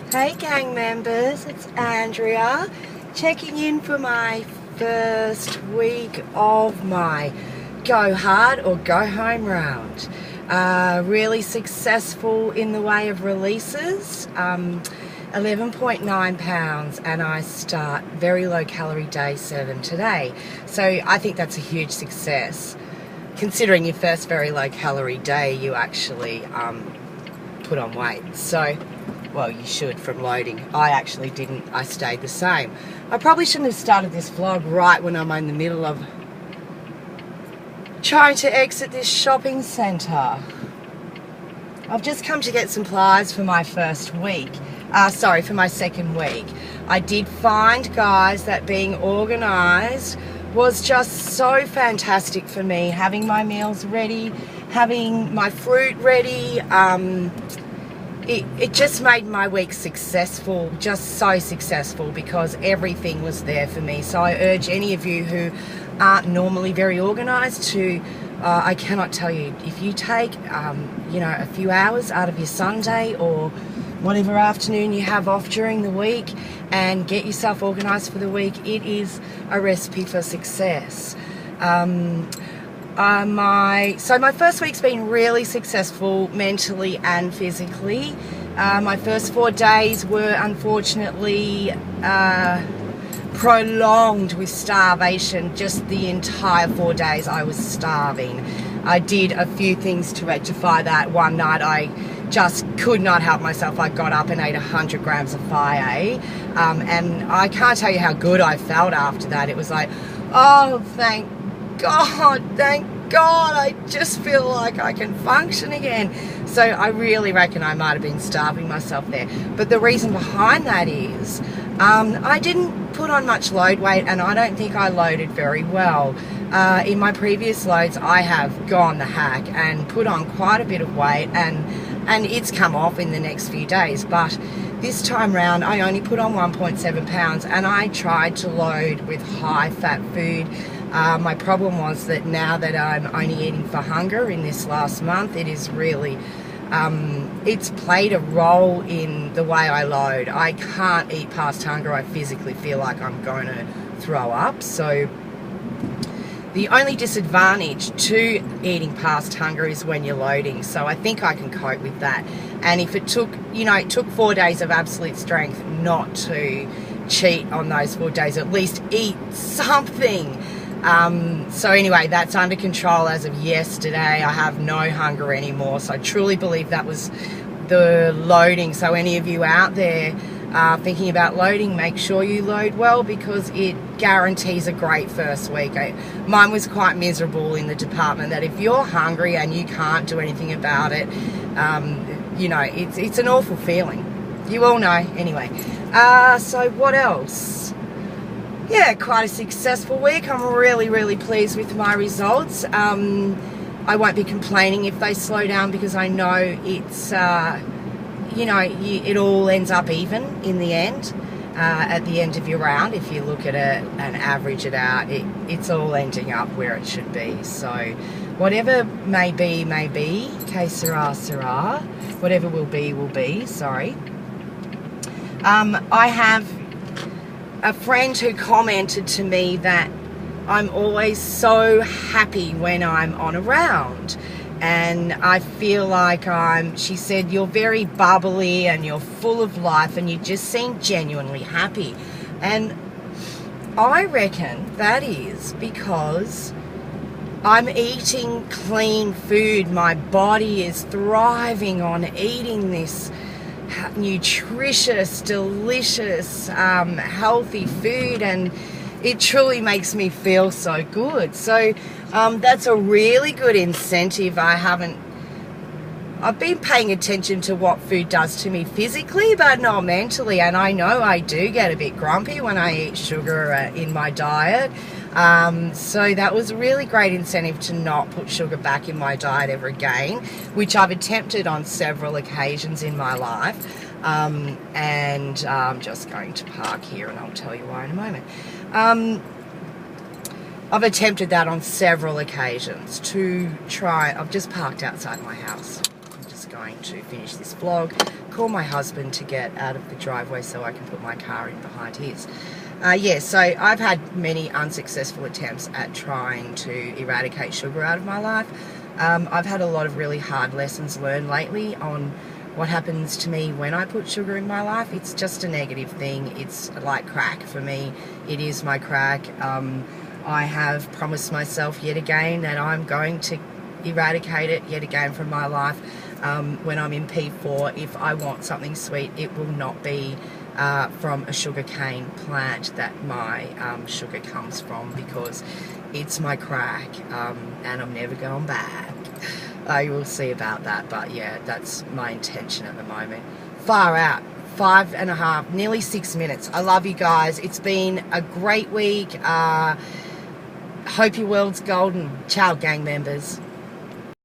Hey gang members, it's Andrea checking in for my first week of my Go Hard or Go Home round. Really successful in the way of releases, 11.9 pounds, and I start very low calorie day 7 today. So I think that's a huge success. Considering your first very low calorie day, you actually put on weight. So, well, you should from loading. I actually didn't. I stayed the same. I probably shouldn't have started this vlog right when I'm in the middle of trying to exit this shopping centre. I've just come to get supplies for my first week. For my second week. I did find, guys, that being organised was just so fantastic for me. Having my meals ready, having my fruit ready, it just made my week successful, just so successful, because everything was there for me. So I urge any of you who aren't normally very organised to, I cannot tell you, if you take, a few hours out of your Sunday or whatever afternoon you have off during the week and get yourself organised for the week, it is a recipe for success. My first week's been really successful mentally and physically. My first 4 days were unfortunately prolonged with starvation. Just the entire 4 days I was starving. I did a few things to rectify that. One night I just could not help myself. I got up and ate 100 grams of Fire, and I can't tell you how good I felt after that. It was like, oh, thank God, I just feel like I can function again. So I really reckon I might have been starving myself there. But the reason behind that is I didn't put on much load weight, and I don't think I loaded very well. In my previous loads, I have gone the hack and put on quite a bit of weight, and it's come off in the next few days. But this time round, I only put on 1.7 pounds, and I tried to load with high-fat food. My problem was that now that I'm only eating for hunger in this last month, it is really, it's played a role in the way I load. I can't eat past hunger. I physically feel like I'm going to throw up. So the only disadvantage to eating past hunger is when you're loading. So I think I can cope with that. And if it took, it took 4 days of absolute strength not to cheat on those 4 days, at least eat something. So anyway, that's under control as of yesterday. I have no hunger anymore. So I truly believe that was the loading. So any of you out there thinking about loading, make sure you load well, because it guarantees a great first week. Mine was quite miserable in the department that if you're hungry and you can't do anything about it, it's an awful feeling. You all know. Anyway, so what else? Yeah, quite a successful week. I'm really, really pleased with my results. I won't be complaining if they slow down, because I know it's, it all ends up even in the end. At the end of your round, if you look at it and average it out, it's all ending up where it should be. So whatever may be, que sera, sera. Whatever will be, sorry. I have a friend who commented to me that I'm always so happy when I'm on a round, and I feel like she said, you're very bubbly and you're full of life and you just seem genuinely happy. And I reckon that is because I'm eating clean food. My body is thriving on eating this nutritious, delicious, healthy food, and it truly makes me feel so good. So that's a really good incentive. I've been paying attention to what food does to me physically, but not mentally, and I know I do get a bit grumpy when I eat sugar in my diet. So that was a really great incentive to not put sugar back in my diet ever again, which I've attempted on several occasions in my life. And I'm just going to park here and I'll tell you why in a moment. I've attempted that on several occasions to try. I've just parked outside my house. I'm just going to finish this vlog call my husband to get out of the driveway so I can put my car in behind his. Yeah, so I've had many unsuccessful attempts at trying to eradicate sugar out of my life. I've had a lot of really hard lessons learned lately on what happens to me when I put sugar in my life. It's just a negative thing. It's like crack for me. It is my crack. I have promised myself yet again that I'm going to eradicate it yet again from my life. When I'm in P4, if I want something sweet, it will not be from a sugarcane plant that my sugar comes from, because it's my crack, and I'm never going back. I will see about that, but yeah, that's my intention at the moment. Far out. 5.5, nearly 6 minutes. I love you guys. It's been a great week. Hope your world's golden. Ciao, gang members.